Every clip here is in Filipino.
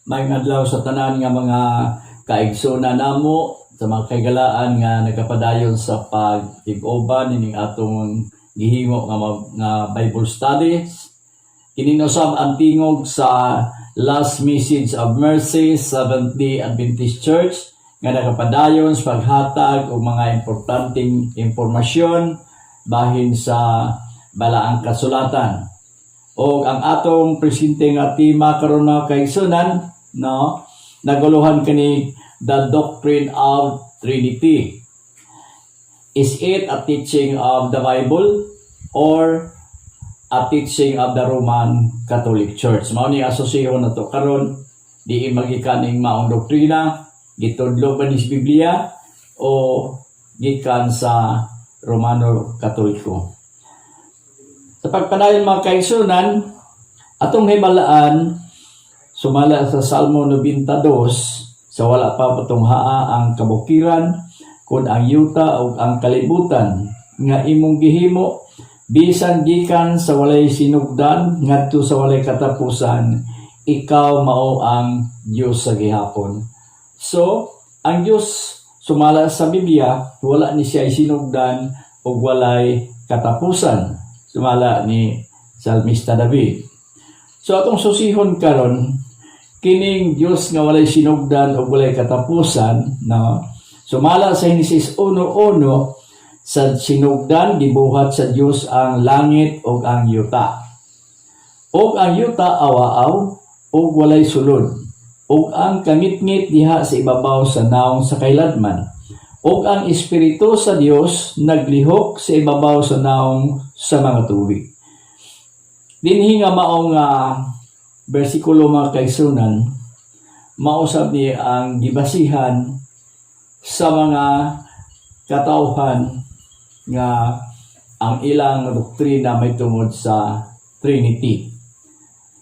Maayong adlaw sa tanan nga mga kaigsoona namo sa mga kagalaan nga nagapadayon sa pag-tig-oban ining atong gihimo nga Bible studies. Kini usab ang tingog sa Last Message of Mercy Seventh-day Adventist Church nga nagapadayon sa paghatag og mga importanteng impormasyon bahin sa balaang kasulatan. O ang atong presente nga tema karon mga kaigsunan, no, naguluhan kani the doctrine of Trinity. Is it a teaching of the Bible or a teaching of the Roman Catholic Church? Mao ni asosyo na to karon di magikaning maong doktrina gitudlo ba ni sa Biblia o gikan sa Romano Katoliko. Sa pagpadayon mga kaigsunan, atong hibalaan sumala sa Salmo 92 sa wala pa patunghaa ang kabukiran kun ang yuta ug ang kalibutan nga imong gihimo bisan gikan sa walay sinugdan ngadto sa walay katapusan, ikaw mao ang Dios sa gihapon. So ang Dios sumala sa Biblia wala ni siya sinugdan ug walay katapusan, sumala ni Salmista David. So atong susihon karon kining Dios nga walay sinugdan o walay katapusan, no? Sumala sa Henesis 1:1 sa sinugdan gibuhat sa Dios ang langit o ang yuta. O ang yuta awaaw o walay sulod. O ang kangitngit diha sa ibabaw sa naong sa kailadman. O ang Espiritu sa Dios naglihok sa ibabaw sa naong sa mga tubig. Dinhi nga maong bersikulo mga kaigsunan, mausab ni ang gibasihan sa mga katauhan nga ang ilang doktrina may tungod sa Trinity.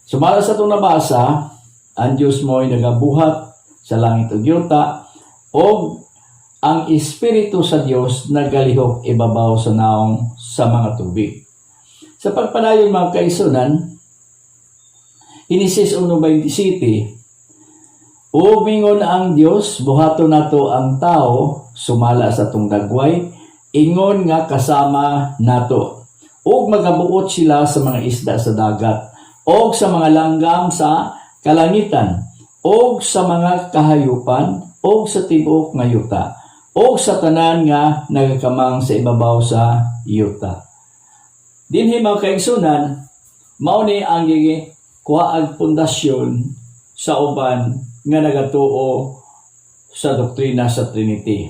Sumala sa itong nabasa, ang Diyos mo ay nagabuhat sa langit ug yuta o ang Espiritu sa Diyos nagalihok ibabaw sa naong sa mga tubig. Sa pagpadayon mga kaigsunan, Henesis 1:27, o mingon ang Dios, buhaton nato ang tao, sumala sa tong dagway, ingon nga kasama nato. O magabuot sila sa mga isda sa dagat, o sa mga langgam sa kalangitan, o sa mga kahayupan, o sa tibuok nga yuta, o sa tanan nga nagakamang sa ibabaw sa yuta. Dinhi mga kaigsunan, mao ni ang kuhaag pundasyon sa uban nga nagatuo sa doktrina sa Trinity.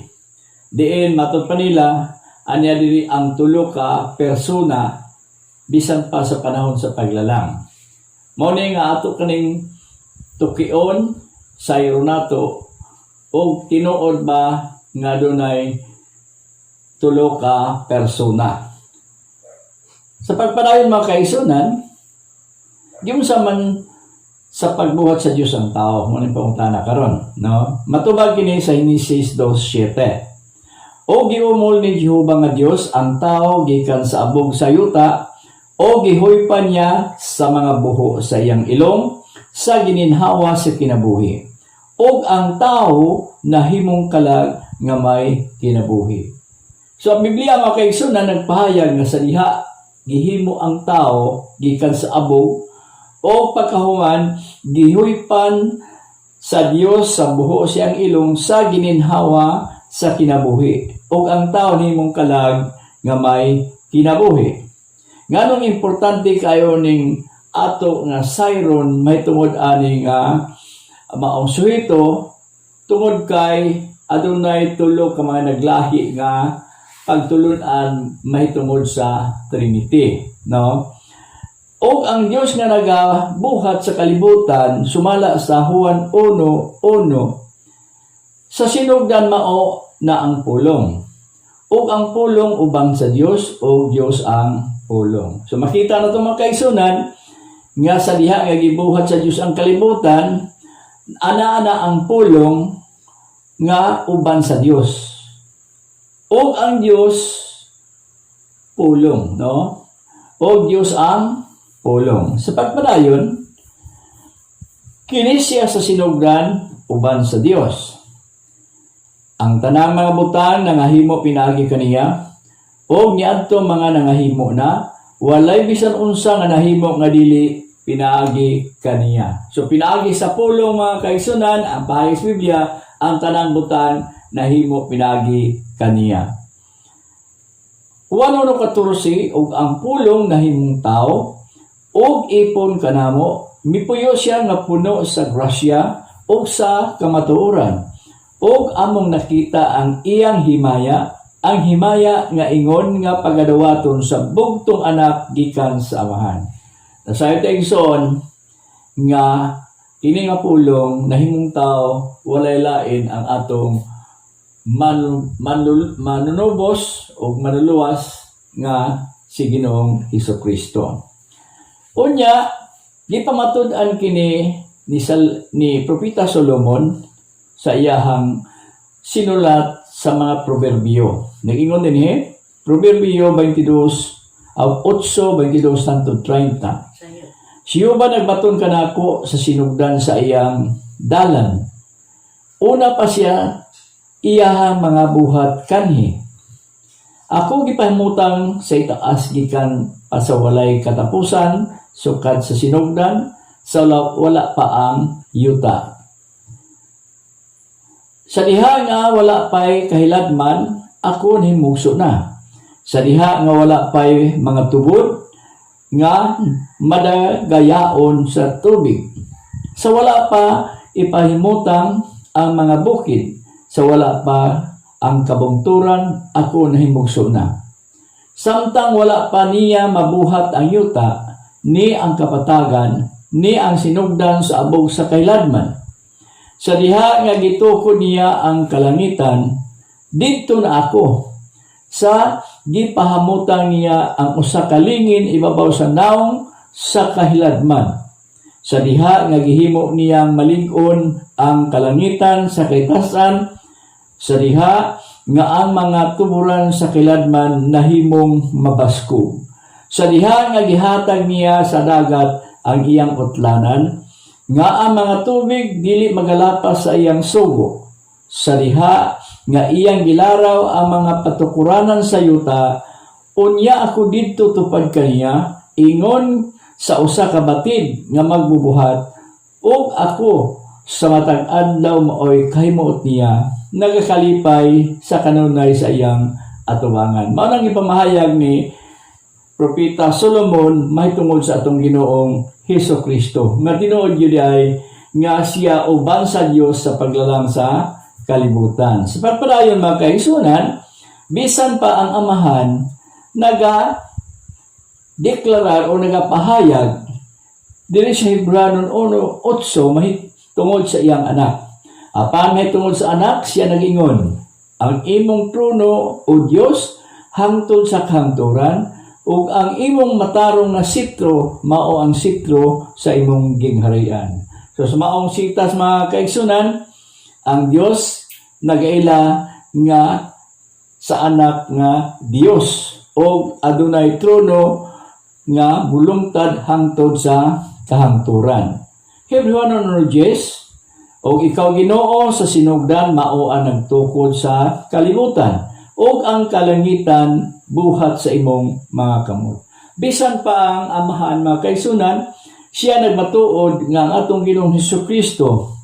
Diin matud pa nila anya diri ang tulo ka persona bisan pa sa panahon sa paglalang. Mao ni nga ato kaning tukion sayro nato og tinuod ba nga dunay tulo ka persona. Sa pagpadayon mga kaigsunan, giunsa man sa pagbuhat sa Dios ang tao, mo ni pangutana karon, no? Matubag kini sa Henesis 2:7. O giumol ni Jehova nga Dios ang tao gikan sa abog sa yuta, o gihuypan niya sa mga buho sa iyang ilong sa gininhawa sa kinabuhi. O ang tao nahimong kalag nga may kinabuhi. So ang Biblia mga kaigsunan nagpahayag nga sa diha gihimo ang tao gikan sa abog o pagkahuman gihuypan sa Dios sa buho siyang ilong sa gininhawa sa kinabuhi. O ang tao nimong kalag nga may kinabuhi. Nganong importante kayo ning ato nga sayron may tungod ani nga maong suhito tungod kay adunay tulo ka mga naglahi nga pagtulunan may tungod sa Trinity, no? O ang Dios nga nagabuhat sa kalibutan sumala sa Juan 1:1 sa sinugdan mao na ang pulong. O ang pulong ubang sa Dios o Dios ang pulong. So makita na ito mga kaigsunan nga sa diha nga gibuhat sa Dios ang kalibutan, ana-ana ang pulong nga uban sa Dios. O ang Dios pulong, no? O Dios ang pulong. Sa pagpadayon, Kini siya sa sinugdan uban sa Dios. Ang tanang mga butang nangahimo pinaagi kaniya, o niadto mga nangahimo na, walay bisan unsa nga nahimo nga dili pinaagi kaniya. So pinaagi sa pulong mga kaigsunan, ang pahayag sa Biblia, ang tanang butang nahimo pinaagi kaniya. Wano no katursi og ang pulong nahimong tao og ipon kanamo, mipuyo siya nga puno sa grasya o sa kamatuoran. O among nakita ang iyang himaya, ang himaya nga ingon nga pagadawaton sa bugtong anak gikan sa amahan. Nasayo taigsoon nga kini nga pulong nahimong tao walay lain ang atong manunubos o manuluwas nga si Ginoong Hesukristo. Unya, di pamatud-an kini ni Propeta Solomon sa iyahang sinulat sa mga proverbio. Nag-ingon din Proverbio 8:22-30. Siya ba nagbaton kanako sa sinugdan sa iyang dalan? Una pa siya iyahang mga buhat kanhi. Ako gipahimutang sa itaas gikan pasawalay katapusan sukad sa sinugdan sa wala pa ang yuta. Sa diha nga wala pa'y kahiladman, ako himugso na. Sa diha nga wala pa'y mga tubod, nga madagayaon sa tubig. Sa wala pa ipahimutang ang mga bukid, sa wala pa ang kabungturan, ako nahimugso na. Samtang wala pa niya mabuhat ang yuta, ni ang kapatagan, ni ang sinugdan sa abog sa kahiladman. Sa diha nga gitukod niya ang kalangitan, dito na ako. Sa gipahamutan niya ang usa ka lingin ibabaw sa naong sa kahiladman. Sa diha nga gihimo niyang malig-on ang kalangitan sa kaitasan, sa diha nga ang mga tuburan sa kahiladman nahimong mabasko. Sa diha nga gihatag niya sa dagat ang iyang utlanan, nga ang mga tubig dili magalapas sa iyang sugo. Sa diha nga iyang gilaraw ang mga patukuranan sa yuta, unya ako didto tupad kaniya, ingon sa usa ka batid nga magbubuhat, ug ako sa matag adlaw maoy kahimuot niya, nagakalipay sa kanunay sa iyang atubangan. Mao nang ipamahayag ni Propeta Solomon mahitungod sa atong Ginoong Hesukristo. Nga tinuod yun ay nga siya uban sa Dios sa paglalang sa kalibutan. Sa pagpadayon mga kaigsunan, bisan pa ang amahan naga-deklarar o nagapahayag dili sa Hebreanon 1:8 mahitungod sa iyang anak. Apan mahitungod sa anak, siya nagingon, ang imong trono o Dios hangtod sa kahangturan, ug ang imong matarong na sitro mao ang sitro sa imong gingharian. So sa maong sitas mga kaigsunan, ang Dios nagaila nga sa anak nga Dios o adunay trono nga bulungtad hangtod sa kahangturan. Hebreanon 10, o ikaw Ginoo sa sinugdan mao ang nagtukod sa kalibutan, ug ang kalangitan buhat sa imong mga kamot. Bisan pa ang amahan mga kaigsunan, siya nagmatuod nga ang atong Ginoong Hesukristo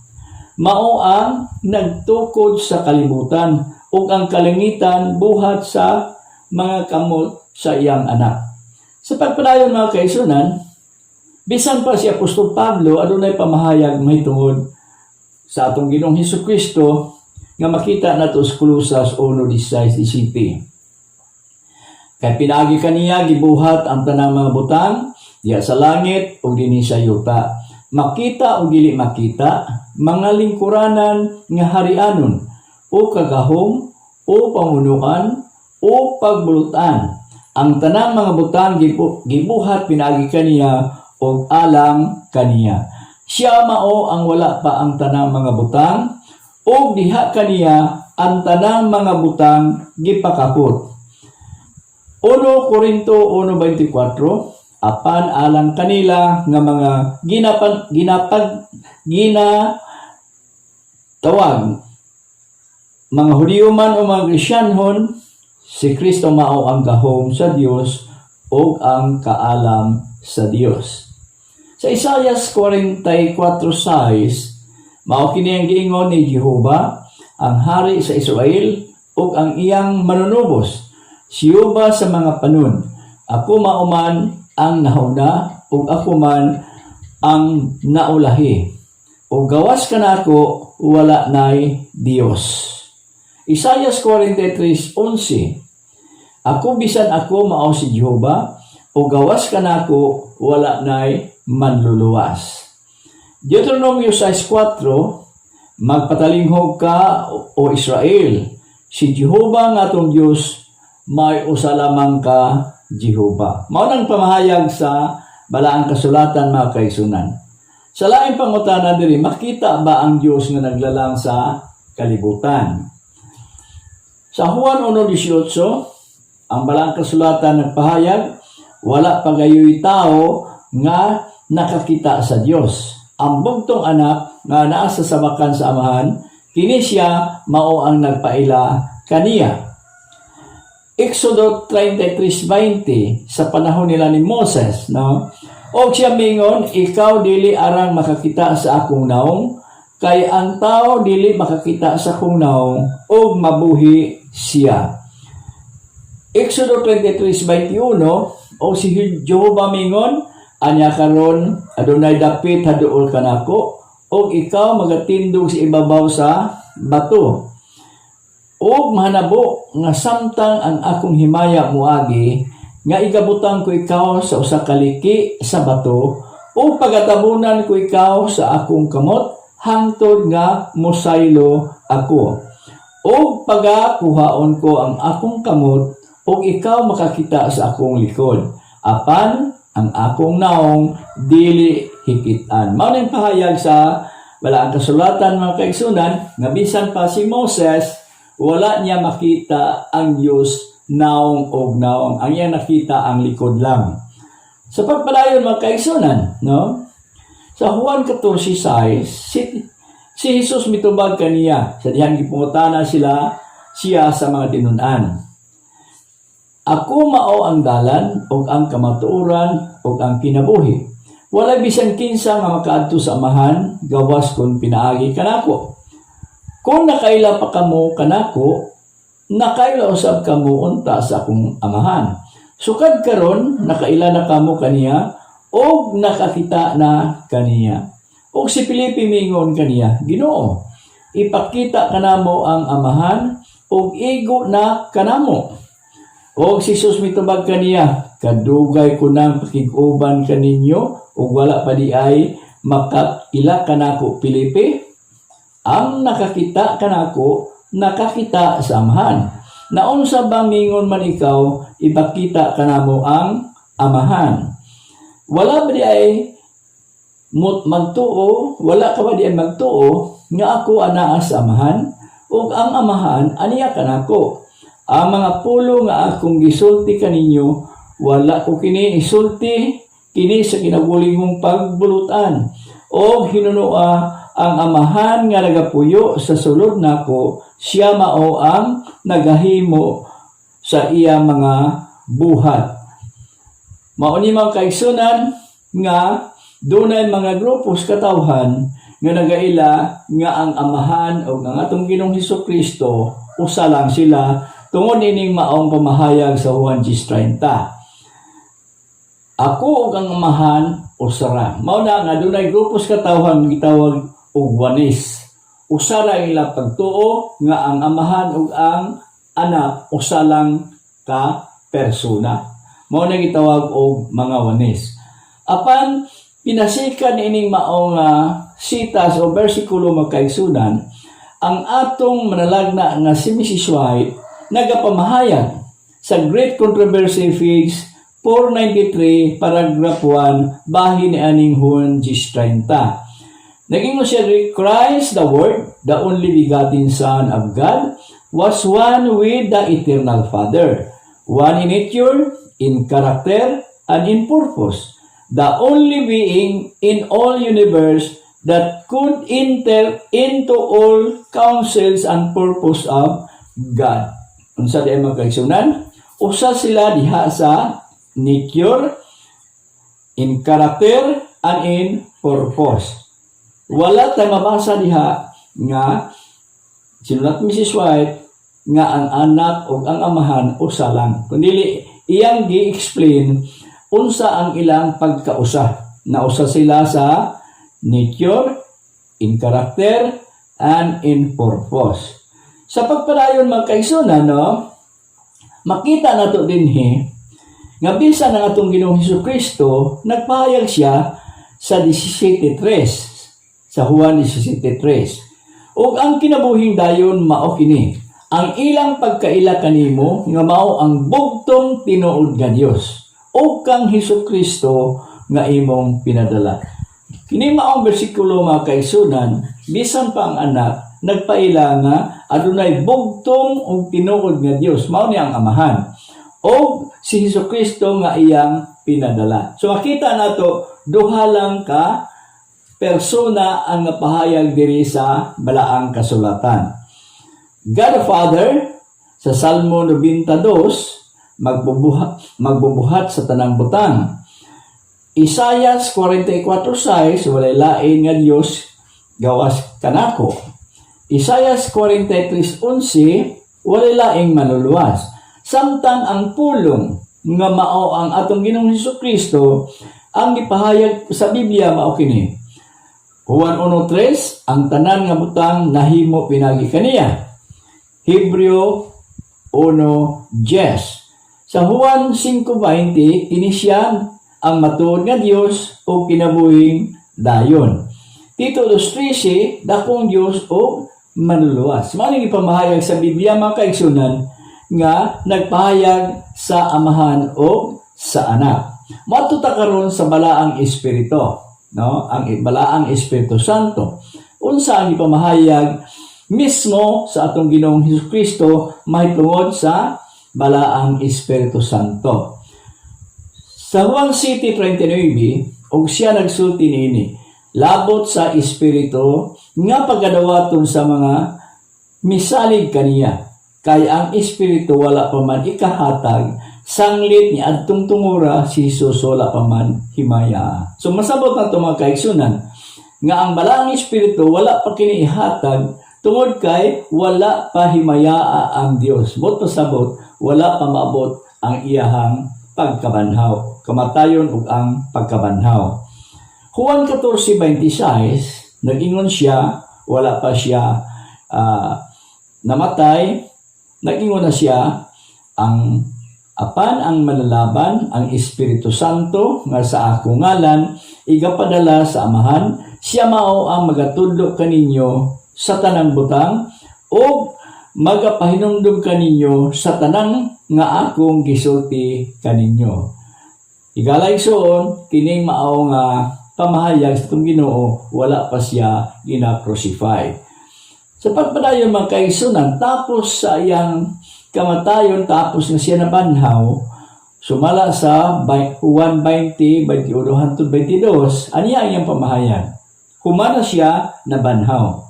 mao ang nagtukod sa kalibutan ug ang kalangitan buhat sa mga kamot sa iyang anak. Sa pagpadayon mga kaigsunan, bisan pa si Apostol Pablo adunay pamahayag mahitungod sa atong Ginoong Hesukristo nga makita nato sa Colosas 1:16-17. Kay pinaagi kaniya gibuhat ang tanang mga butang diha sa langit ug dinhi sa yuta. Makita o dili makita, mga lingkuranan nga harianon o kagahom o pamunuan o pagbulutan. Ang tanang mga butang gibuhat pinaagi kaniya o alang kaniya. Siya mao ang wala pa ang tanang mga butang o diha kaniya ang tanang mga butang gipakapot. 1 Korinto 1:24, apan alang kanila nga mga ginatawag mga Hudyo man o mga Kristiyanhon, si Kristo mao ang gahom sa Dios o ang kaalam sa Dios. Sa Isaiah 44:6, mao kini ang giingon ni Jehova, ang hari sa Israel ug ang iyang manunubos, si Jehova sa mga panon. Ako mauman ang nahuna ug ako man ang naulahi. O gawas ka na ako, wala na'y Dios. Isaiah 43:11, ako bisan ako mao si Jehova, o gawas ka na ako, wala na'y manluluwas. Deuteronomio 6:4, magpatalinghog ka o Israel, si Jehova nga atong Diyos, may usa lamang ka Jehova. Mao nang pamahayag sa balaang kasulatan mga kaigsunan. Sa laing pangutana diri, makita ba ang Diyos nga naglalang sa kalibutan? Sa Juan 1:18, ang balaang kasulatan nagpahayag, wala pagayoy tao nga nakakita sa Dios. Ang bugtong anak nga naa sa sabakan sa amahan, kini siya mao ang nagpaila kaniya. Exodo 33:20, sa panahon nila ni Moses, no? Og siya mingon, ikaw dili arang makakita sa akong naong, kay ang tao dili makakita sa akong naong, og mabuhi siya. Exodo 23:21, o si Jehova mingon, anya karon adunay dapit haduol kanako, og ikaw magatindog sa ibabaw sa bato. Og mahanabo nga samtang ang akong himaya muagi, nga igabutang ko ikaw sa usa ka liki sa bato, o pagatabunan ko ikaw sa akong kamot, hangtod nga mosaylo ako. O pagakuhaon ko ang akong kamot, o ikaw makakita sa akong likod. Apan ang akong naong dili hikitan. Mao ning pahayag sa balaang kasulatan mga kaigsunan, nga bisan pa si Moses, wala niya makita ang Diyos naong og naong. Ang iya nakita ang likod lang. Sa pagpadayon mga kaigsunan, no? Sa Juan 14:6, si Jesus mitubag kaniya. Sa dihang gipungutana siya sa mga tinunan. Ako mao ang dalan, ug ang kamatuoran, ug ang kinabuhi. Wala bisan kinsa nga makaadto sa amahan, gawas kung pinaagi kanako. Kung nakaila pa kamo kanako, nakaila usab kamo unta sa akong amahan. Sukad karon nakaila na kamo kaniya, og nakakita na kaniya. Og si Filipe mingon kaniya, Ginoo, ipakita kanamo ang amahan, og igo na kanamo. Og si Jesus mitubag kaniya, kadugay ko nang pakig-uban kaninyo, ug wala pa di ay makakila kanako Filipe. Ang nakakita kanako, nakakita sa amahan. Naunsa ba mingon man ikaw, ipakita kanamo ang amahan. Wala ba di ay magtuo, wala ka ba di ay magtuo, nga ako anaa sa amahan, ug ang amahan aniya kanako. Ang mga pulo nga akong gisulti kaninyo, wala ko kini isulti, kini sa kinabulig mong pagbulutan. O hinunua ang amahan nga nagapuyo sa sulod nako, siya mao ang nagahimo sa iya mga buhat. Mao ni mga kaigsunan nga dunay mga grupos katawhan nga nagaila nga ang amahan o ang atong Ginoong Hesukristo usa lang sila, tungod ining maong pamahayag sa Juan 10:30. Ako ug ang amahan usara. Mao na nga dunay grupos katawhan gitawag og wanis. Usara ila pagtuo nga ang amahan ug ang anak usa lang ka persona. Mao na gitawag og mga wanis. Apan pinasikan ining maong sitas o bersikulo makaigsunan, ang atong manalagna nga si Mrs. White nagapamahayag sa Great Controversy page 493 paragraph 1 bahin ni aning Juan 10:30. Naging siya, Christ the Word, the only begotten Son of God, was one with the Eternal Father, one in nature, in character, and in purpose. The only being in all universe that could enter into all counsels and purpose of God. Unsa di mga kaigsunan? Usa sila diha sa nature, in character, and in purpose. Wala tayo mabasa diha nga sinulat Mrs. White nga ang anak o ang amahan usa lang. Kundi iyang gi-explain unsa ang ilang pagkausa. Na usa sila sa nature, in character, and in purpose. Sa pagpadayon magkaigsunan, makita nato dinhi nga bisan ang atong Ginoong Hesukristo nagpahayag siya sa 17:3, sa Juan 17:3. Ug ang kinabuhing dayon mao kini, ang ilang pagkaila kanimo nga mao ang bugtong tinuod nga Dios o kang Hesukristo nga imong pinadala. Kini maong bersikulo mga kaigsunan, bisan pa ang anak nagpaila nga adunay bugtong og tinuod nga Dios, mao ni ang amahan o si Hesukristo nga iyang pinadala. So makita nato duha lang ka persona ang napahayag diri sa balaang kasulatan. God the Father sa Salmo 92 magbubuhat sa tanang butang. Isaias 44:6 walay lain nga Dios gawas kanako. Isaias 43:11 walay laing manluluwas. Samtang ang pulong nga mao ang atong Ginoong Hesukristo ang gipahayag sa Biblia mao kini. Juan 1:3 ang tanan nga butang nahimo pinagi kaniya. Hebreo 1:10. Sa Juan 5:20 kini siya ang matuod nga Dios o kinabuhing dayon. Tito 2:13 dakong Dios o manluluwas. Mao ni gipamahayag sa Biblia mga kaigsunan nga nagpahayag sa amahan o sa anak. Matuta karon sa balaang espiritu, ang balaang Espiritu Santo. Unsa ang ipamahayag mismo sa atong Ginoong Hesukristo mahitungod sa balaang Espiritu Santo. Sa Juan 7:39, og siya nagsulti niini, labot sa Espiritu nga pagadawaton sa mga misalig kaniya, kay ang Espiritu wala pa man ikahatag, sanglit ni adtong tungura si Jesus wala pa man himaya. So masabot na ito mga kaigsunan, nga ang balaang Espiritu wala pa kini ihatag, tungod kay wala pa himayaa ang Dios. Bot pasabot, wala pa maabot ang iyahang pagkabanhaw. Kamatayon ug ang pagkabanhaw. Juan 14:26, nag-ingon siya, wala pa siya namatay, nag-ingon na siya, ang apan ang manlalaban, ang Espiritu Santo nga sa akong ngalan, igapadala sa amahan, siya mao ang magatudlo kaninyo sa tanang butang o magapahinumdum kaninyo sa tanang nga akong gisulti kaninyo. Igalayson kining mao nga pamahayag sa itong Ginoo, wala pa siya gina-crucify. Sa pagpadayon mga kaigsunan, tapos sa iyang kamatayon, tapos nga siya nabanhaw, sumala sa 1:20-21-22, aniya iyang pamahayag. Humana siya nabanhaw.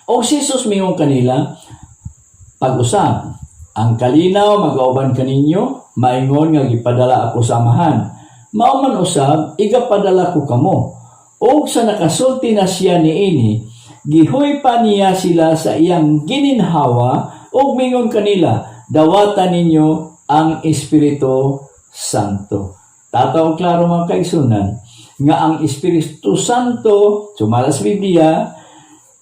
O si Jesus mingon kanila, pag-usab, ang kalinaw mag-auban kaninyo, maingon nga gipadala ako sa amahan. Mao man usab, igapadala ko kamo. O sa nakasulti na siya niini, gihoy pa niya sila sa iyang gininhawa, o mingon kanila, dawatan ninyo ang Espiritu Santo. Tataw klaro mga kaigsunan, nga ang Espiritu Santo, sumalas Biblia,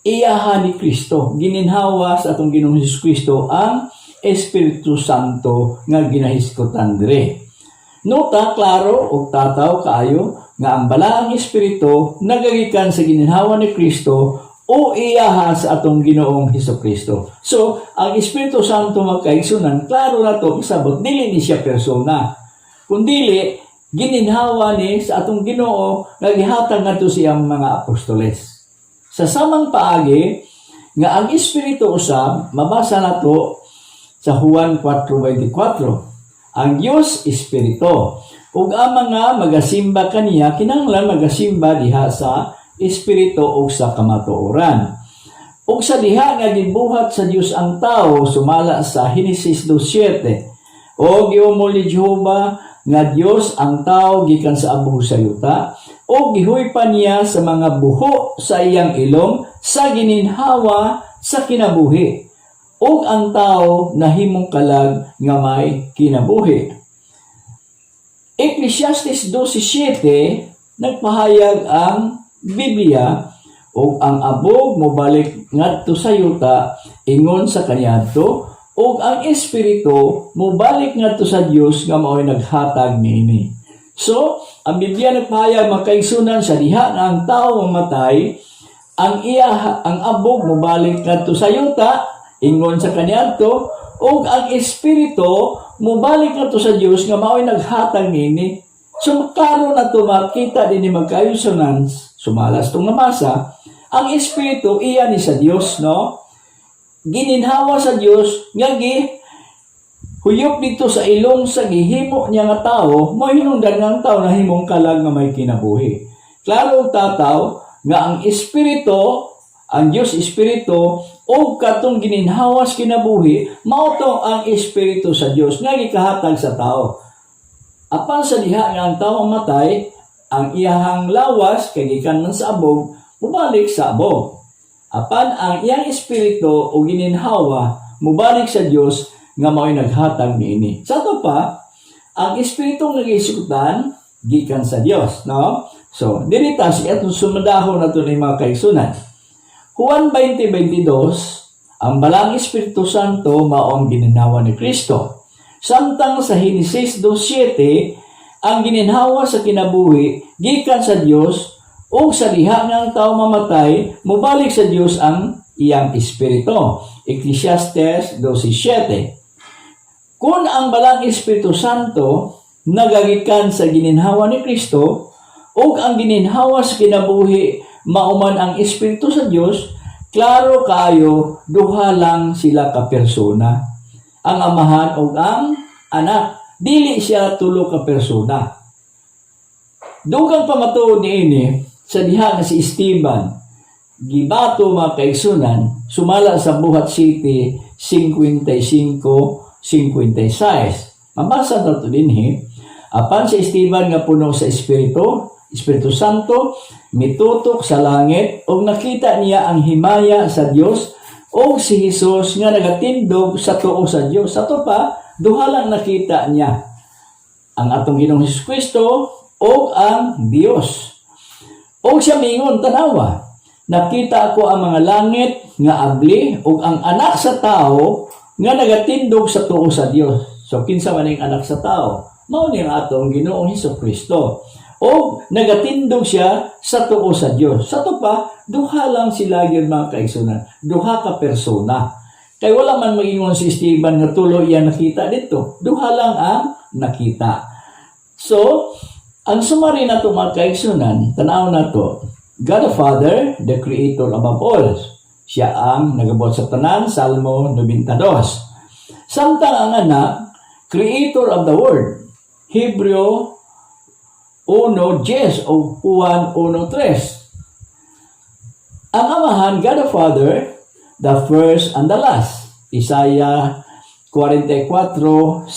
iyahan ni Kristo. Gininhawa sa atong Ginoong Hesukristo ang Espiritu Santo nga ginahisgotan dire. Nota, klaro, o tataw kaayo nga ang balaang Espiritu nagagikan sa gininhawa ni Kristo o iyaha sa atong Ginoong Hesukristo. So, ang Espiritu Santo mga kaigsunan, klaro na to, sabot, dili ni siya persona. Kundili, gininhawa ni sa atong Ginoo nga gihatag ngadto siyang mga apostoles. Sa samang paagi, nga ang Espiritu usab, mabasa nato sa Juan 4:24. Ang Diyos Espiritu. ug ang mga magasimba kaniya kinahanglan magasimba diha sa espiritu ug sa kamatuoran. Ug sa diha nga gibuhat sa Dios ang tao sumala sa Henesis 2:7. O giumol ni Jehova nga Dios ang tao gikan sa abog sa yuta o gihuypan niya sa mga buho sa iyang ilong sa gininhawa sa kinabuhi. Ug ang tao nahimong kalag nga may kinabuhi. Ecclesiastes 12:7 nagpahayag ang Biblia ug ang abog mobalik ngadto sa yuta ingon sa kaniadto ug ang espiritu mobalik ngadto sa Dios nga mao'y naghatag niini. So, ang Biblia nagpahayag makaigsunan sa diha nga ang tao mamatay, ang abog mobalik ngadto sa yuta ingon sa kaniadto ug ang espiritu mobalik ngadto sa Dios nga mao'y naghatag niini. So klaro na to makita din ni magkaigsunan sumalas tong namasa ang espiritu iya ni sa Dios, no? Gininhawa sa Dios nga huyop dito sa ilong sa gihimo niya nga tao, mo hinungdan nga ang tao na himong kalag nga may kinabuhi. Klaro tataw nga ang espiritu, ang Dios espiritu o katong gininhawas kinabuhi, mao to ang espiritu sa Dios nga gikahatag sa tao. Apan sa diha nga ang tao matay, ang iyahang lawas kay gikan man sa abog, mubalik sa abog. Apan ang iyang espiritu o gininhawa mubalik sa Dios nga mao'y naghatag niini. Sa to pa, ang espiritong nag-isikutan gikan sa Dios, no? So, dirita si atong sumadaho na to ni mga kaigsunan. Juan 20:22, ang balang Espiritu Santo mao ang gininhawa ni Kristo. Samtang sa Henesis 2:7, ang gininhawa sa kinabuhi gikan sa Dios o sa diha nga ang tao mamatay, mubalik sa Dios ang iyang espiritu. Ecclesiastes 12:7. Kung ang balang Espiritu Santo nagagikan sa gininhawa ni Kristo o ang gininhawa sa kinabuhi mauman ang Espiritu sa Dios, klaro kaayo duha lang sila ka persona. Ang amahan o ang anak, dili siya tulo ka persona. Dugang pamatuod niini sa diha nga si Esteban, gibato mga kaigsunan, sumala sa Buhat City 55:56. Mabasa na ito din apan si Esteban nga puno sa Espiritu Santo, mitutok sa langit o nakita niya ang himaya sa Dios o si Jesus nga nagatindog sa tuo sa Dios. Sa to pa, duha lang nakita niya, ang atong Ginoong Jesucristo o ang Dios. O siya mingon, tanawa, nakita ko ang mga langit nga abli o ang anak sa tao nga nagatindog sa tuo sa Dios. So, kinsa man ang anak sa tao? Mao ni ang atong Ginoong Jesucristo. O nagatindog siya sa tuo sa Dios. Sa to pa, duha lang sila gyud mga kaigsunan. Duha ka persona. Kay wala man mag-ingon si Esteban nga tulo iya nakita dito. Duha lang ang nakita. So, ang sumari na ito mga kaigsunan, tanaw na ito, God the Father, the Creator above all. Siya ang nagabot sa tanan, Salmo 92. Samtang ang anak, Creator of the world, Hebreo 1:10 o Juan 1:3. Ang amahan, God the Father, the first and the last, Isaiah 44:6.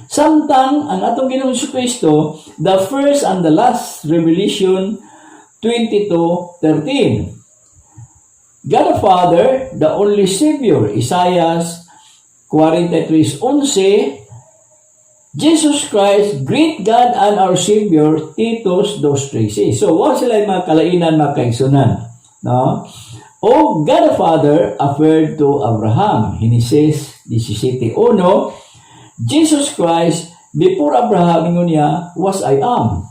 Samtang ang atong Ginoong Jesucristo, the first and the last, Revelation 22:13. God the Father, the only Savior, Isaiah 43:11. Jesus Christ, great God and our Savior, Titus 2:13. So, what sila yung mga kalainan, mga kaigsunan? No? O God the Father appeared to Abraham, Genesis 17:1. Jesus Christ, before Abraham, ingon niya, was I am.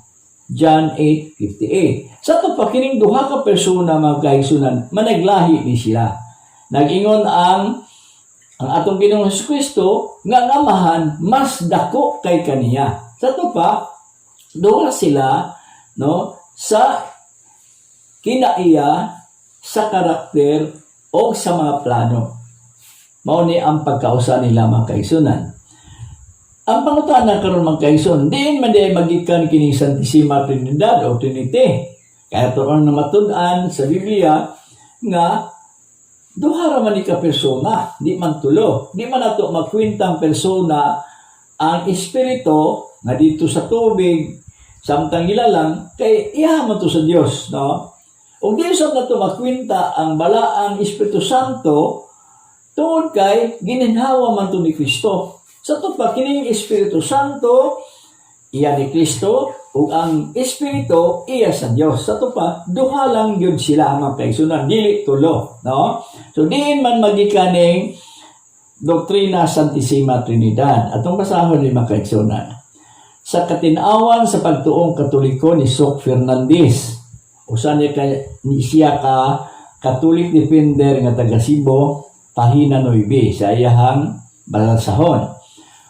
John 8:58. Sa ito pa, kining duha ka persona mga kaigsunan, managlahi ni sila. Nag-ingon ang atong Ginoong Jesucristo, nga amahan, mas dako kay kaniya. Sa ito pa, duha sila, no, sa kinaiya, sa karakter, o sa mga plano. Mao ni ang pagkausa nila mga kaigsunan. ang pangutana karon mga kaigsoon, diin man di magikan kini Santissima Trinidad o Trinity. Kaya turon na matud-an sa Biblia nga duha ra man ni ka persona, di man tulo. Di man nato magkwintang persona ang espiritu nga dito sa tubig samtang ilalang kay iya man to sa Dios, no? Ug di usab nato magkwinta ang balaang Espiritu Santo tungod kay gininhawa man to ni Kristo. Sa to pa kining Espiritu Santo iya ni Kristo ug ang Espiritu iya sa Dios. Sa to pa duha lang gyud sila ang magkaigsunan, dili tulo, no? So diin man magikaning Doktrina Santissima Trinidad. Atong basahon ni magkaigsunan. Sa katinawan sa pagtuong Katoliko ni Sok Fernandez, usa siya ka Catholic defender nga taga Cebu, pahina 9 sa iyahang balasahon.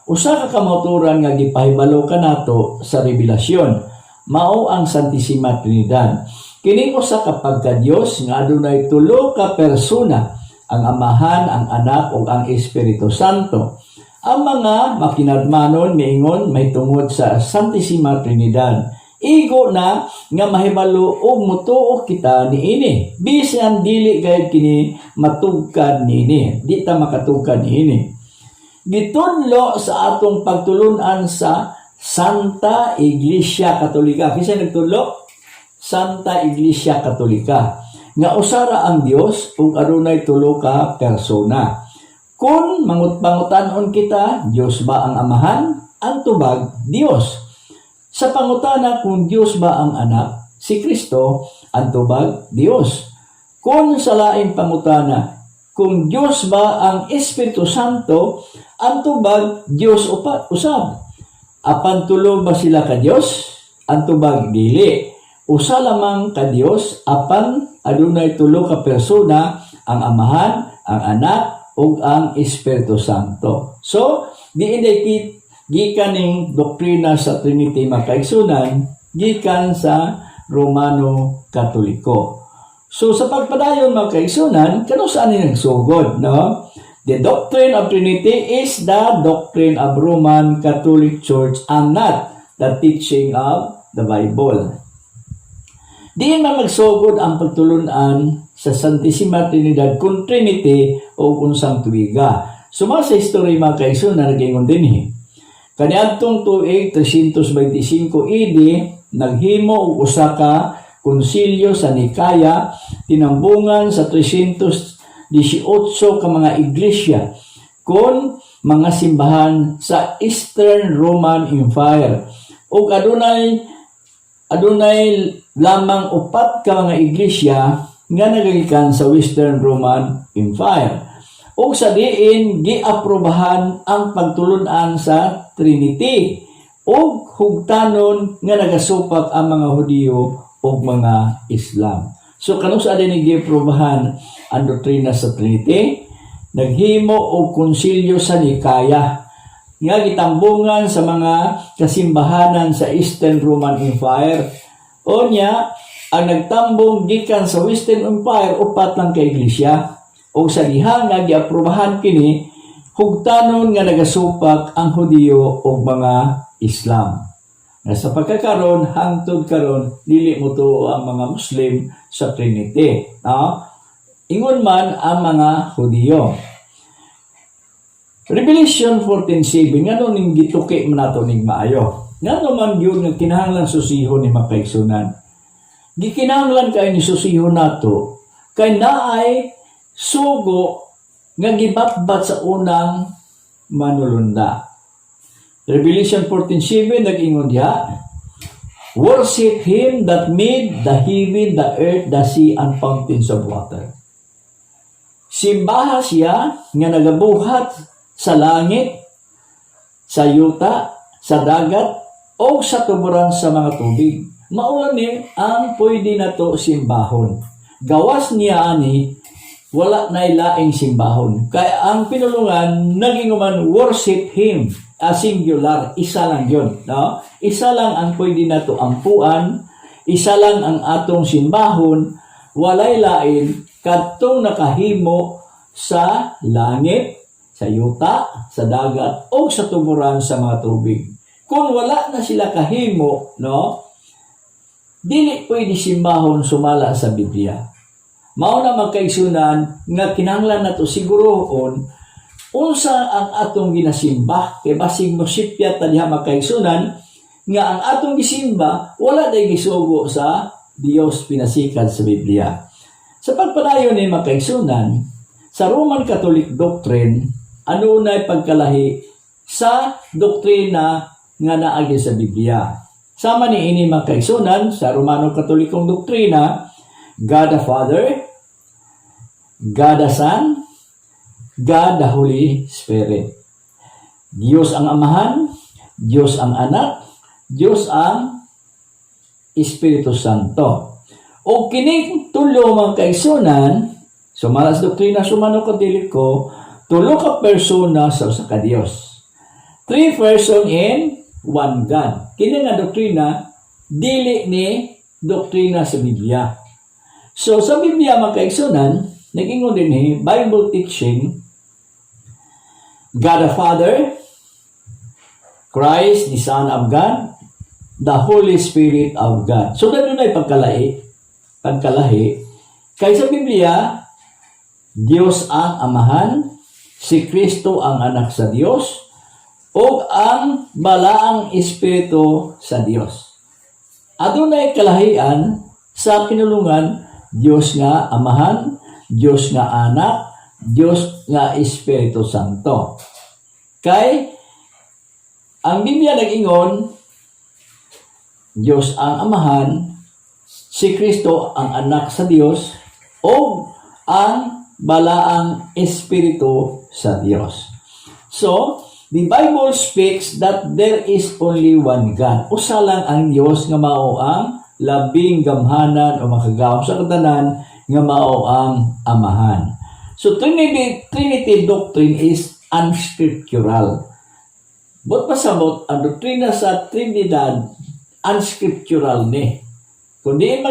Usa ka kamauturan nga gipahibalo kanato sa revelasyon mao ang Santissima Trinidad. Kini usa ka pagka-Dios nga adunay tulo ka persona, ang Amahan, ang Anak ug ang Espiritu Santo. Ang mga makinadmanon miingon may tungod sa Santissima Trinidad. Igo na nga mahibalo og mutuo kita niini. Bisan dili gayud kini matugkad niini. Di ta makatugkad niini. Gitudlo sa atong pagtulunan sa Santa Iglesia Katolika. Kinsa nagtudlo? Santa Iglesia Katolika. Nga usara ang Dios ug adunay tulo ka persona. Kung mangut-pangutan-on kita, Dios ba ang Amahan? Ang tubag, Dios. Sa pangutana kung Dios ba ang Anak, si Kristo, ang tubag, Dios. Kung sa laing pangutana, kung Dios ba ang Espiritu Santo, ang tubag, Dios usab. Apan tulo ba sila ka Dios? Ang tubag, dili. Usa lamang ka Dios, apan adunay tulo ka persona, ang Amahan, ang Anak, ug ang Espiritu Santo. So, diinday gikan ning doktrina sa Trinity makaigsunan, gikan sa Romano Katoliko. So, sa pagpadayon makaigsunan, kano saan ni nagsugod, no? The doctrine of Trinity is the doctrine of Roman Catholic Church and not the teaching of the Bible. Diin man magsugod ang pagtulunan sa Santissima Trinidad kung Trinity o unsang tuiga. Suma sa history mga kaigsoon na nagingon dinhi. Kaniadtong tuig 325 AD naghimo og usa ka konsilyo sa Nikaya tinambungan sa 318 ka mga iglesia kon mga simbahan sa Eastern Roman Empire. Ug adunay lamang 4 ka mga iglesia nga nagagikan sa Western Roman Empire. O sa diin, giaprobahan ang pagtulunan sa Trinity o hugtanon nga nagasupak ang mga Hudiyo o mga Islam. So kanus adin giaprobahan ang doktrina sa Trinity, naghimo og konsilyo sa Nikaya nga gitambungan sa mga kasimbahanan sa Eastern Roman Empire. O niya, ang nagtambong gikan sa Western Empire upat lang ka iglesia o sa diha nga giaprobahan kini hugtanon nga nagasupak ang Hudiyo o mga Islam. Na sa pagkakaroon hangtod karon dili mo to ang mga Muslim sa Trinity, no? Ingon man ang mga Hudiyo. Revelation 14:7 ngano ning gituki man nato ning maayo. Ngano man gyud nga kinahanglan susihon ni makaigsunan. Gikinahanglan kay ni susihon nato kay naay sugo nga gibatbat sa unang manulunda. Revelation 14:7 nag-ingon diha, worship Him that made the heaven, the earth, the sea, and fountains of water. Simbaha siya nga nagabuhat sa langit, sa yuta, sa dagat, o sa tuburan sa mga tubig. Maulan ni ang pwede na to simbahon. Gawas niya ani, wala na ilaing simbahon. Kaya ang pinulungan, naging man worship Him, a singular, isa lang yun. No? Isa lang ang pwede na to ampuan, isa lang ang atong simbahon, walay lain, katong nakahimo sa langit, sa yuta, sa dagat, o sa tuburan sa mga tubig. Kung wala na sila kahimo, no, dili pwede simbahon sumala sa Biblia. Mao na magkaigsunan nga kinahanglan nato sigurohon unsa ang atong ginasimba kay basig mosipyat ta diha magkaigsunan nga ang atong gisimba wala day gisugo sa Dios pinasikat sa Biblia. Sa pagpadayon ni magkaigsunan sa Roman Catholic doctrine ano na pagkalahi sa doktrina nga naagi sa Biblia. Sama ni ini magkaigsunan sa Romano Katolikong doktrina, God the Father, God the Son, God the Holy Spirit. Diyos ang Amahan, Diyos ang Anak, Diyos ang Espiritu Santo. O kining tulo magkaigsunan, sumala sa doktrina Romano Katoliko, tulo ka persona sa usa ka Dios. 3 person in one God. Kini nga doktrina dili ni doktrina sa Biblia. So sa Biblia magkaigsunan, nag-ingon din ni Bible teaching God the Father, Christ the Son of God, the Holy Spirit of God. So dadunay pagkalahi kay sa Biblia Dios ang Amahan, si Kristo ang anak sa Dios, o ang balaang Espiritu sa Dios. Adunay kalahian sa kinulungan Dios nga Amahan, Dios nga Anak, Dios nga Espiritu Santo. Kay ang Biblia nag-ingon Dios ang Amahan, si Kristo ang anak sa Dios, o ang balaang Espiritu sa Dios. So, the Bible speaks that there is only one God. Usa lang ang Dios nga mao ang labing gamhanan o makagawom sa katanan nga mao ang Amahan. So Trinity doctrine is unscriptural. But pasabot ang doktrina sa Trinidad unscriptural ni. Kundi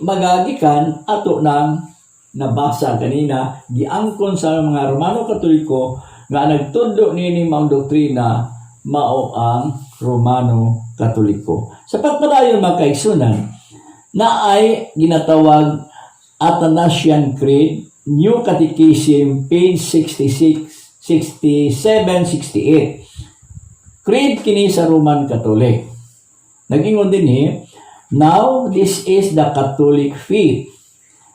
magagikan ato nang nabasa kanina giangkon sa mga Romano Katoliko nga nagtudlo nini maong doktrina mao ang Romano Katoliko. Sa pagpadayon magkaigsunan na ay ginatawag Athanasian Creed, New Catechism, page 66, 67, 68. Creed kini sa Roman Catholic. Nag-ingon din now this is the Catholic faith.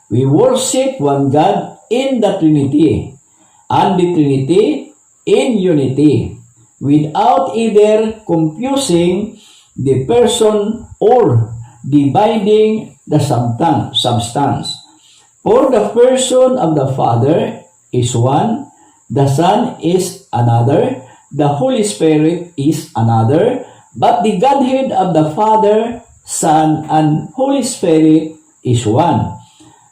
We worship one God in the Trinity, and the Trinity in unity, without either confusing the person or dividing the substance. For the person of the Father is one, the Son is another, the Holy Spirit is another, but the Godhead of the Father, Son, and Holy Spirit is one.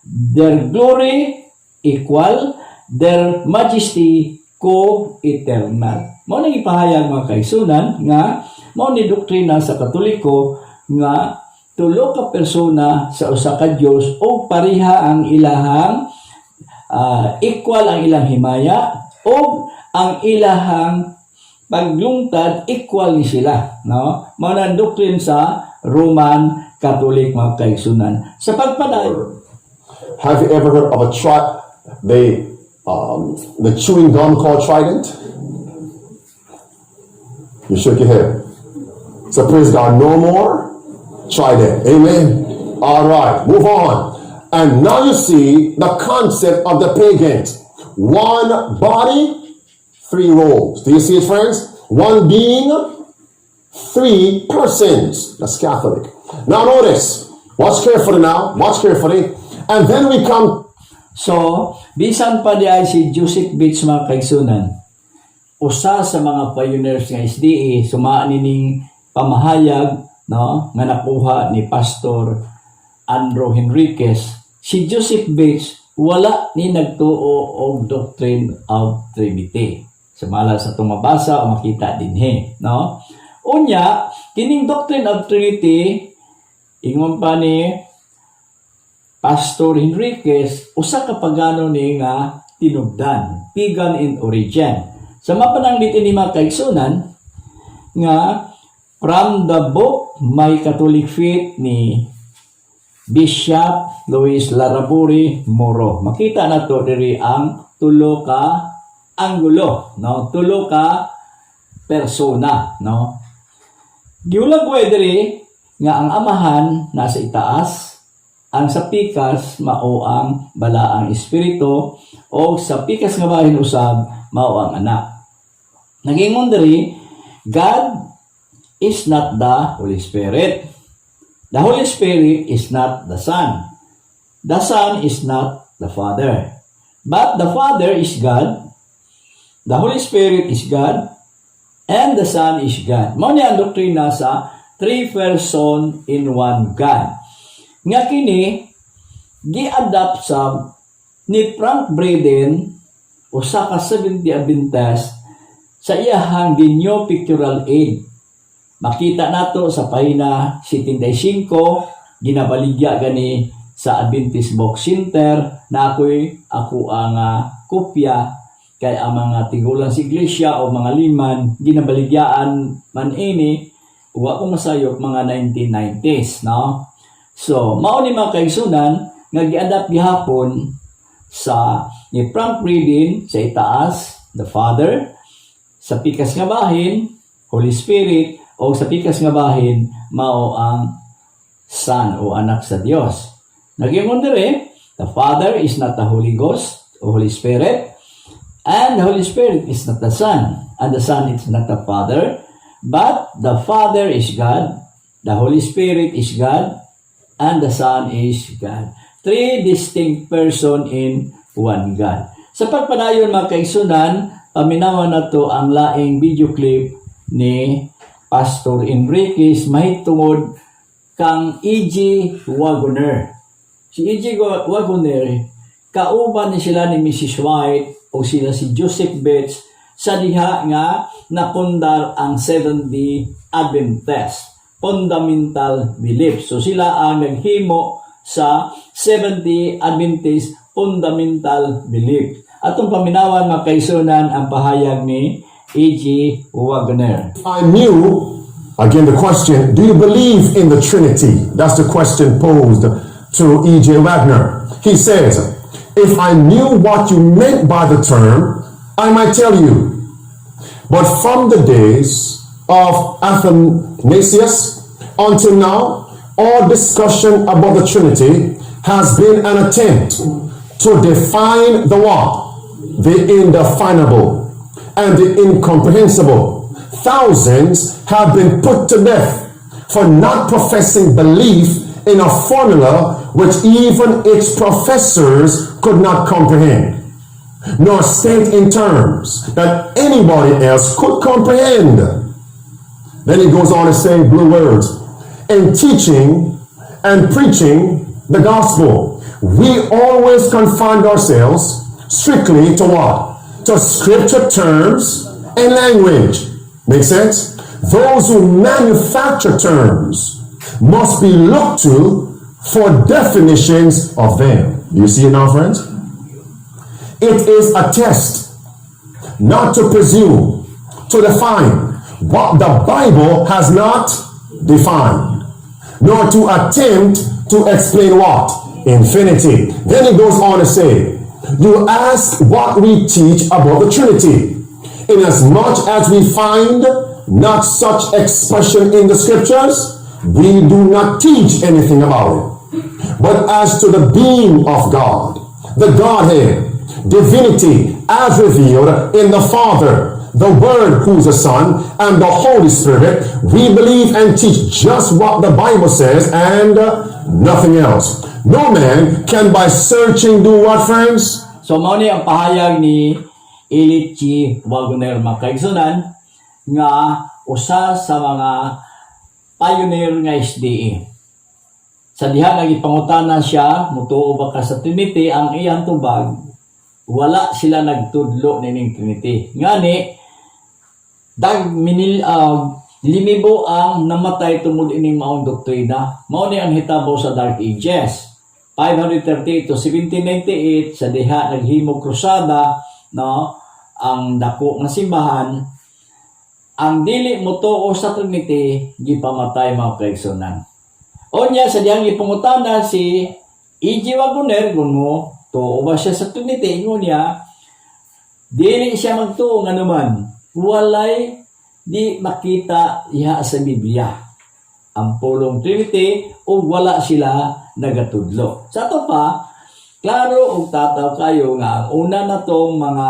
Their glory equal, their majesty co-eternal. Mao nang ipahayag mga kaigsunan nga mao ni doktrina sa Katoliko nga tulo ka persona sa usa ka Dios o pareha ang ilahang equal ang ilang himaya o ang ilahang paglungtad equal ni sila, no? Mao na doktrina sa Roman Catholic mga kaigsunan. Sa pagpadayon, have you ever heard of a the chewing gum called Trident? You shook your head. So praise God, no more Trident. Amen. All right, move on. And now you see the concept of the pagans. One body, 3 roles. Do you see it, friends? One being, 3 persons. That's Catholic. Now notice. Watch carefully now. Watch carefully. And then we come. So, bisan pa di ay si Joseph Bates mga kaigsunan, usa sa mga pioneers ng SDA, sumaan nining pamahayag, no, nga nakuha ni Pastor Andrew Henriquez. Si Joseph Bates, wala ni nagtuo og Doctrine of Trinity. Sumala sa itong mabasa o makita din no? Unya, kining Doctrine of Trinity, ingon pa ni Pastor Henriquez, usa ka pagano ni nga tinubdan, pagan in origin. Sa mapananglit ini mga kaigsunan, nga from the book may Catholic faith ni Bishop Luis Laraburi Moro. Makita na to diri ang tulo ka anggulo, no? Tulo ka persona, no? Giulag diri nga ang amahan nasa itaas, ang sa pikas mao ang balaang espiritu, o sa pikas nga bahin usab mao ang anak. Nagingon diri, God is not the Holy Spirit. The Holy Spirit is not the Son. The Son is not the Father. But the Father is God. The Holy Spirit is God. And the Son is God. Mao ni ang doktrina sa three person in one God. Nga kini gi-adapt sa ni Frank Braden usa ka Seventh-day Adventist sa iyahang New Pictorial Aid. Makita nato sa pahina 75, ginabaligya gani sa Adventist Book Center na ako ang kopya kay ang mga tigulang sa iglesia o mga liman ginabaligyaan man ini wa ko masayop mga 1990s, no? So mao ni mga kaigsunan nga gi-adapt gihapon sa ni Frank Braden sa itaas, the Father, sa pikas nga bahin, Holy Spirit, o sa pikas nga bahin, mao ang Son o anak sa Dios. Nagingon diri, the Father is not the Holy Ghost o Holy Spirit, and the Holy Spirit is not the Son, and the Son is not the Father, but the Father is God, the Holy Spirit is God, and the Son is God. Three distinct person in one God. Sa pagpadayon mga kaigsunan, paminawan na to ang laing video clip ni Pastor Enriquez mahitungod kang E.G. Wagoner. Si E.G. Wagoner, kauban ni sila ni Mrs. White o sila si Joseph Bates sa diha nga napundar ang Seventh-day Adventist fundamental belief. So sila ang naghimo sa Seventh-day Adventist fundamental belief. Atong paminawan mga kaigsunan ang pahayag ni E.G. Wagoner. I knew, again the question, do you believe in the Trinity? That's the question posed to E.J. Wagner. He says, if I knew what you meant by the term, I might tell you. But from the days of Athanasius until now, all discussion about the Trinity has been an attempt to define the what? The indefinable and the incomprehensible. Thousands have been put to death for not professing belief in a formula which even its professors could not comprehend, nor state in terms that anybody else could comprehend. Then he goes on to say blue words, in teaching and preaching the gospel, we always confined ourselves strictly to what? To scripture terms and language. Make sense? Those who manufacture terms must be looked to for definitions of them. You see it now, friends? It is a test not to presume to define what the Bible has not defined, nor to attempt to explain what? Infinity. Then he goes on to say, you ask what we teach about the Trinity. Inasmuch as we find not such expression in the scriptures, we do not teach anything about it. But as to the being of God, the Godhead, divinity as revealed in the Father, the Word who's the Son, and the Holy Spirit, we believe and teach just what the Bible says and nothing else. No man can by searching do what, friends? So mao ni ang pahayag ni E.G. Wagoner mga kaigsunan nga usa sa mga pioneer nga SDA. Sa diha nagipangutanan siya, mutuo ba ka sa Trinity, ang iyang tubag, wala sila nagtudlo nining Trinity. Ngani, limibo ang namatay tungod ining maong doktrina. Mao ni ang hitabo sa Dark Ages. 538 to 1798 sa diha naghimo krusada, no? ang dako nga simbahan, ang dili mo tuo sa Trinity gipamatay mga kaigsunan. Onya sa diyang ipungutana si E.G. Wagoner kung mo tuo ba siya sa Trinity, ngunya dili siya magtuo nga naman walay di makita iha sa Biblia ang pulong Trinity o wala sila nagatudlo. Sa ato pa, klaro og tataw kayo nga ang una na tong mga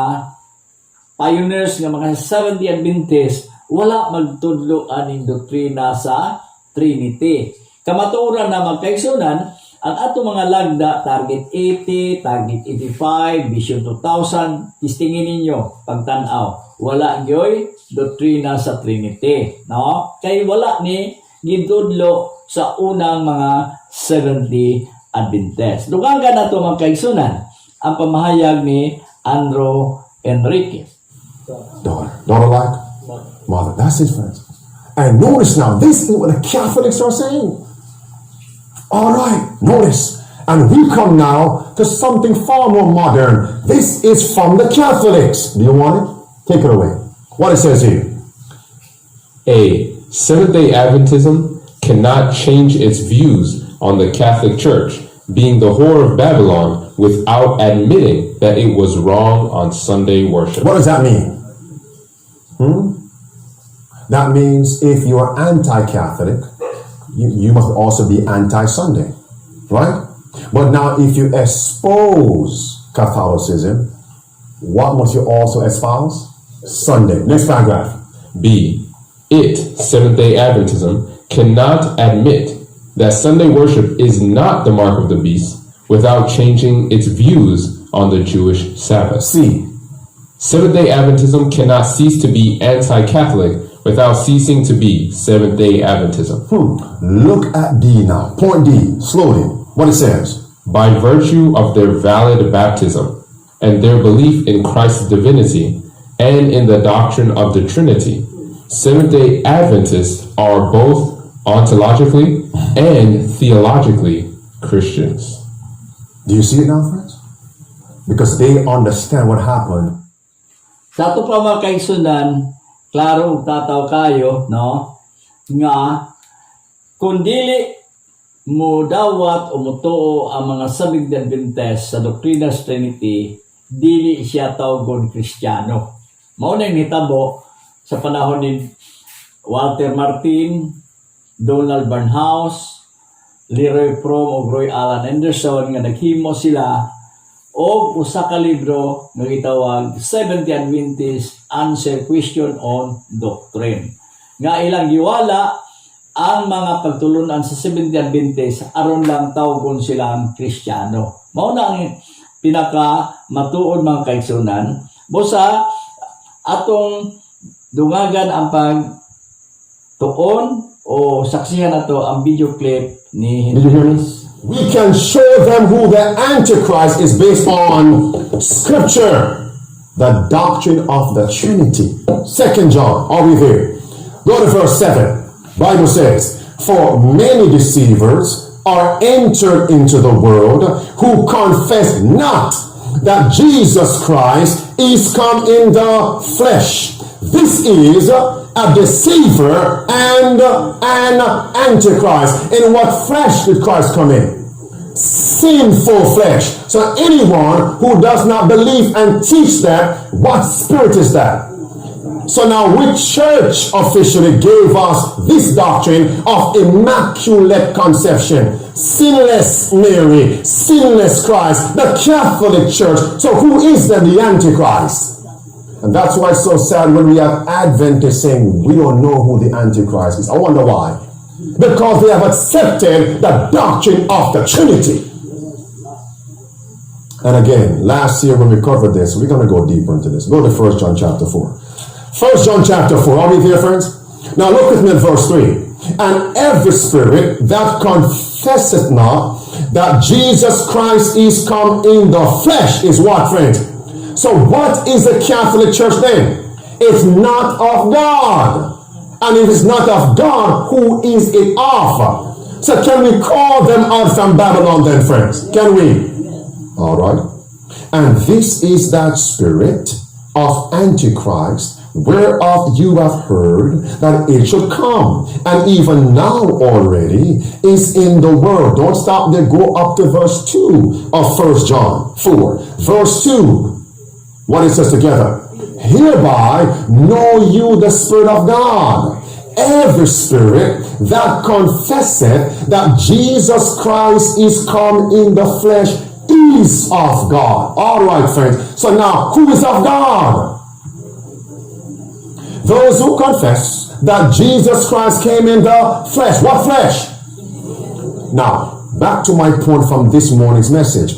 pioneers nga mga Seventh Day Adventist wala magtudlo aning doktrina sa Trinity. Kamatuoran na magkaigsunan ang ato mga lagda target 80, target 85, Vision 2000, tistingin ninyo pagtan-aw. Wala gyoy doktrina sa Trinity, no? Kay wala ni gidudlo sa unang mga Seventh Day Adventist. Dugangan na ito mga kaigsunan ang pamahayag ni Andrew Enriquez. Daughter like mother. That's it, friends. And notice now, this is what the Catholics are saying. All right, notice. And we come now to something far more modern. This is from the Catholics. Do you want it? Take it away. What it says here. A. Seventh-day Adventism cannot change its views on the Catholic Church, being the whore of Babylon, without admitting that it was wrong on Sunday worship. What does that mean? That means if you're anti-Catholic, you must also be anti-Sunday, right? But now if you espouse Catholicism, what must you also espouse? Sunday. Next paragraph. B. Seventh-day Adventism, cannot admit that Sunday worship is not the mark of the beast without changing its views on the Jewish Sabbath. C. Seventh-day Adventism cannot cease to be anti-Catholic without ceasing to be Seventh-day Adventism. Look at D now. Point D. Slowly. What it says. By virtue of their valid baptism and their belief in Christ's divinity and in the doctrine of the Trinity, Seventh-day Adventists are both ontologically and theologically Christians. Do you see it now, friends? Because they understand what happened. Sa ato pa mga kaigsunan, klaro ug tataw kayo, no? Nga kung dili mo dawat o mutuo ang mga Seventh Day Adventist sa doktrina sa Trinity, dili siya tawgon Kristiyano. Mao na hitabo sa panahon ni Walter Martin, Donald Barnhouse, Leroy Fromm o Roy Alan Anderson nga naghimo sila og usa ka libro nga gitawag Seventh Day Adventist Answer Question on Doctrine. Nga ilang giwala ang mga pagtulunan sa Seventh Day Adventist aron lang tawgon silang Kristiyano. Mao na ang pinaka matuod mga kaigsunan. Busa atong dungagan ang pagtuon o saksihan nato ang video clip ni Did you hear me? We can show them who the Antichrist is based on Scripture, the doctrine of the Trinity. 2 John, are we there? Go to verse 7. Bible says, for many deceivers are entered into the world who confess not that Jesus Christ is come in the flesh. This is a deceiver and an antichrist. In what flesh did Christ come in? Sinful flesh. So anyone who does not believe and teach that, what spirit is that? So now which church officially gave us this doctrine of immaculate conception? Sinless Mary, sinless Christ, the Catholic Church. So who is then the Antichrist? And that's why it's so sad when we have Adventists saying we don't know who the Antichrist is. I wonder why. Because they have accepted the doctrine of the Trinity. And again, last year when we covered this, we're going to go deeper into this. Go to 1 John chapter 4. 1 John chapter 4. Are we there, friends? Now look with me at verse 3. And every spirit that confesseth not that Jesus Christ is come in the flesh is what, friends? So what is the Catholic Church then? It's not of God. And if it's not of God, who is it of? So can we call them out from Babylon then, friends? Can we? All right. And this is that spirit of Antichrist, whereof you have heard that it should come, and even now already is in the world. Don't stop there. Go up to verse 2 of 1 John 4. Verse 2. What it says together? Hereby know you the Spirit of God. Every spirit that confesseth that Jesus Christ is come in the flesh is of God. All right, friends. So now, who is of God? Those who confess that Jesus Christ came in the flesh. What flesh? Now, back to my point from this morning's message.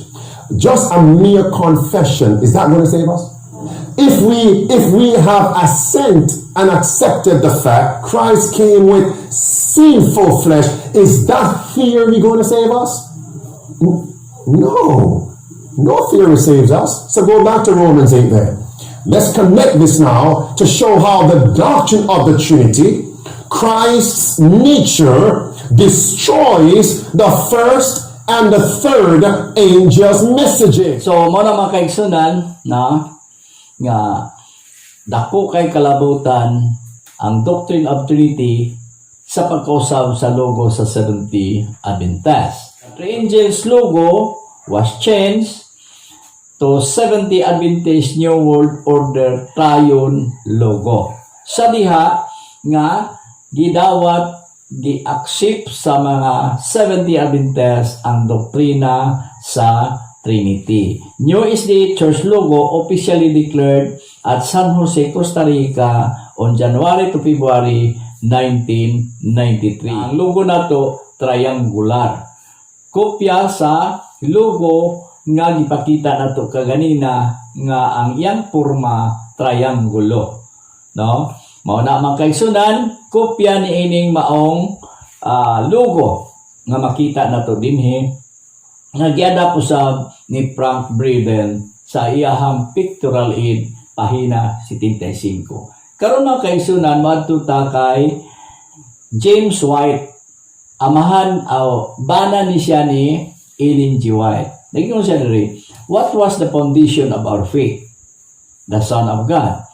Just a mere confession, is that going to save us? If we have assent and accepted the fact Christ came with sinful flesh, is that theory going to save us? No. No theory saves us. So go back to Romans 8 there. Let's connect this now to show how the doctrine of the Trinity, Christ's nature, destroys the first and the third angel's messages. So, mo na mga kaigsunan na nga dako kay kalabutan ang doctrine of Trinity sa pagkausaw sa logo sa Seventh-day Adventist. The angel's logo was changed to Seventh-day Adventist New World Order Triune logo. Sa diha nga gidawat gi-accept sa mga Seventh-day Adventist ang doktrina sa Trinity. New SDA Church logo officially declared at San Jose, Costa Rica on January to February 1993. Ang logo nato triangular. Kopya sa logo nga gipakita nato kaganina nga ang iyang porma triangulo. No? Mao na man kaigsunan, kopya ni ining maong logo nga makita nato dinhi nga giada po sa ni Frank Braden sa iyahang pictorial aid pahina 75. Karon mga kaigsunan madto ta kay James White, amahan bana ni siya ni Ellen G. White. Naging siya diri, what was the foundation of our faith? The Son of God.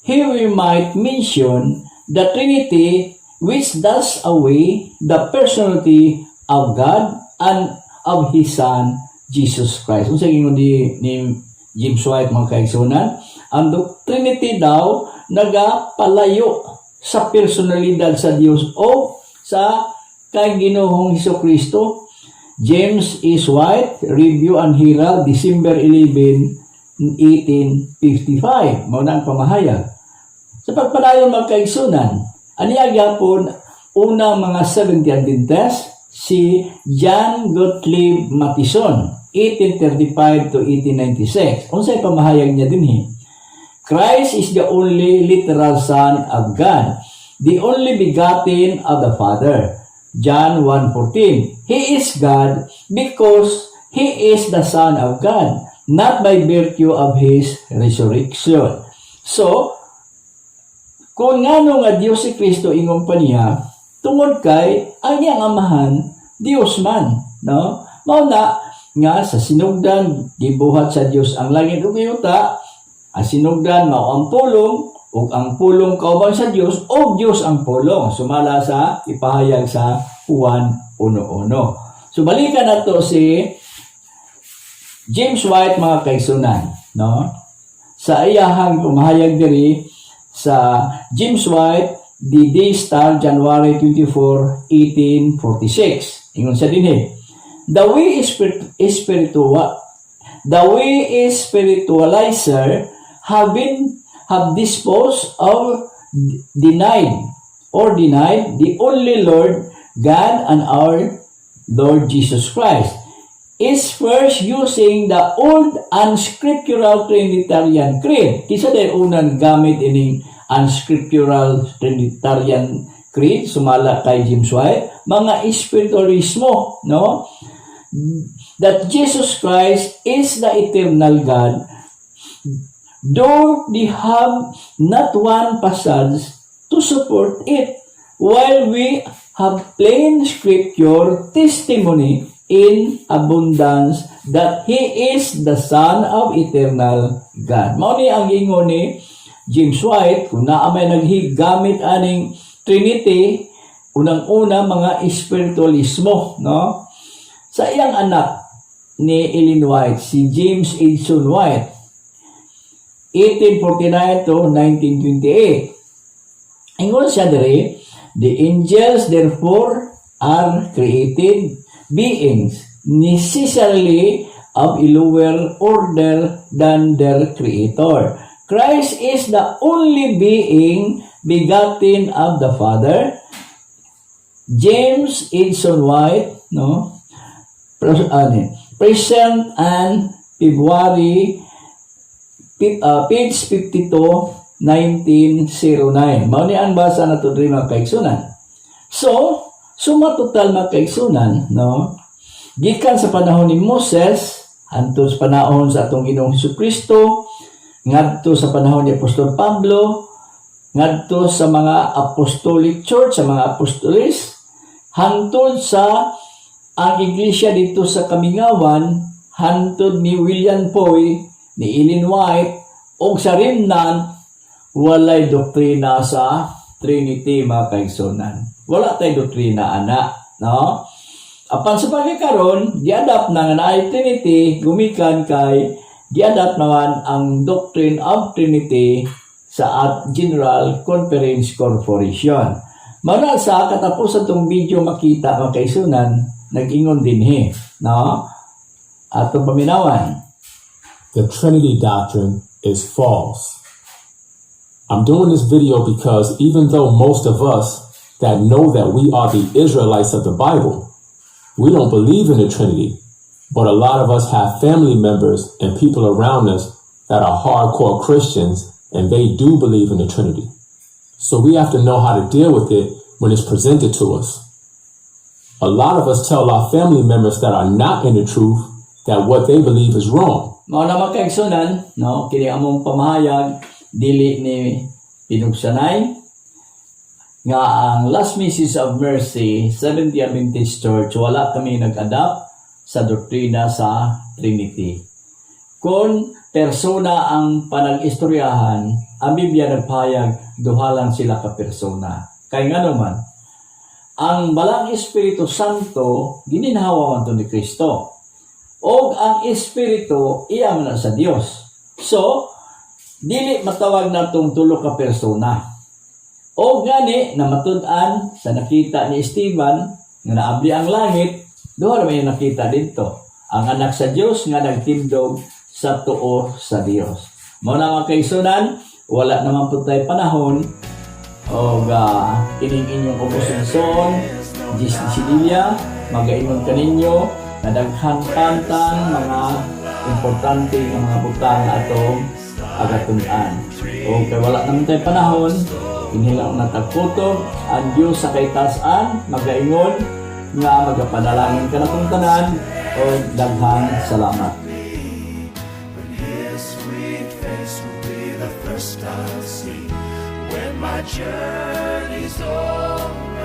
Here we might mention the Trinity, which does away the personality of God and of His Son, Jesus Christ. Kung sa inyo ni James White, mga kaigsunan, ang Trinity daw nagapalayo sa personalidad sa Diyos o sa kay Ginoong Hesukristo. James is White, Review and Herald, December 11, 1855. Mauna ang pamahayag. Sa pagpadayon mga kaigsunan, aniya gyapon unang mga Seventh-day Adventist si John Gottlieb Mattison, 1835 to 1896. Unsay pamahayag niya dinhi? Christ is the only literal Son of God, the only begotten of the Father. John 1:14. He is God because He is the Son of God, not by virtue of His resurrection. So, kung ngano nga Dios si Kristo ingong paniya, tungod kay ang iyang amahan Dios man, no? Mao na nga sa sinugdan gibuhat sa Dios ang langit ug yuta, ang sinugdan mao ang pulong ug ang pulong kauban sa Dios o Dios ang pulong, sumala sa ipahayag sa Juan 1:1. So balikan nato si James White, mga kaigsunan, no? Sa iyahang pamahayag diri sa James White, The Daystar, January 24, 1846. Ingon sa dinhi, the way spiritualizer have disposed of denied the only Lord God and our Lord Jesus Christ is first using the old unscriptural Trinitarian creed. Kisa day unang gamit ining unscriptural Trinitarian creed, sumala kay James White, mga espiritualismo, no? That Jesus Christ is the eternal God, though they have not one passage to support it, while we have plain scripture testimony in abundance that He is the Son of eternal God. Mao ni ang ingon ni James White, kung naa may naghigamit aning Trinity, unang-una mga espiritualismo, no? Sa iyang anak ni Ellen White, si James Edson White, 1849 to 1928. Ingon siya diri, the angels therefore are created beings necessarily of a lower order than their creator. Christ is the only being begotten of the Father. James Edson White, no, present and February, page 52, 1909. Mao ni ang basa na to diri mga kaigsunan. So, suma total mga kaigsunan, no, gikan sa panahon ni Moses hangtod sa panahon sa atong Ginoong Hesukristo, ngadto sa panahon ni Apostol Pablo, ngadto sa mga apostolic church, sa mga apostolis, hangtod sa ang iglesia dito sa Kamingawan, hangtod ni William Poy, ni Ellen White, o sa remnant, walay doktrina sa Trinity mga kaigsunan. Wala tay doktrina ana, no? Apan sa pagkakaroon, gi-adapt na nga naay Trinity, gumikan kay gi-adapt naman ang Doctrine of Trinity sa General Conference Corporation. Mara sa katapusan tong video makita mga kaigsunan, nag-ingon din no? Atong paminawan. The Trinity doctrine is false. I'm doing this video because even though most of us that know that we are the Israelites of the Bible, we don't believe in the Trinity, but a lot of us have family members and people around us that are hardcore Christians and they do believe in the Trinity. So we have to know how to deal with it when it's presented to us. A lot of us tell our family members that are not in the truth that what they believe is wrong. Mao na mga kaigsunan, no, kini among pamahayag dili ni pinugsanay nga ang Last Message of Mercy Seventh-day Adventist Church wala kami nag-adapt sa doktrina sa Trinity. Kung persona ang panag-istoryahan, ang Biblia nagpahayag duha lang sila ka persona. Kay nga naman, ang balang Espiritu Santo gininhawa man to ni Kristo. O ang Espiritu iya man na sa Dios. So, dili matawag natong tulo ka persona. O gani na matud-an sa nakita ni Esteban nga naabli ang langit, duha may nakita dito. Ang anak sa Dios nga nagtindog sa tuo sa Dios. Mao na mga kaigsunan, wala naman po tayo panahon o kining inyong oposisyon, Gisililia, magaingon kaninyo na daghang pantang mga importante nga mga butang atong agatunan. O kay wala naman tayo panahon, inilang natagputog ang Diyos sa kaitasan, magaingon nga magapanalangin ka na itong tanan o daghang salamat. When my journey's over